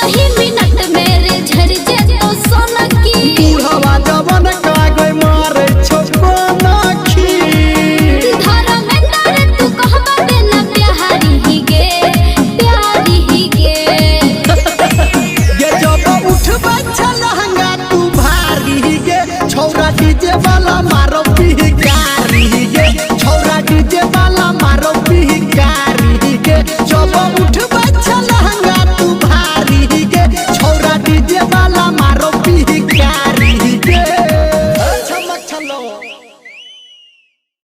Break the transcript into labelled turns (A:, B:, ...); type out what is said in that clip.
A: ही minute मेरे झर जे तो सोना की
B: बुढ़वा जवन का गई मारे छोको नाखी
A: धारा में तारे तू कहबा देना प्यारी ही गे
B: ये जब उठबा छलहंगा तू भारी गे छौरा डीजे वाला मारो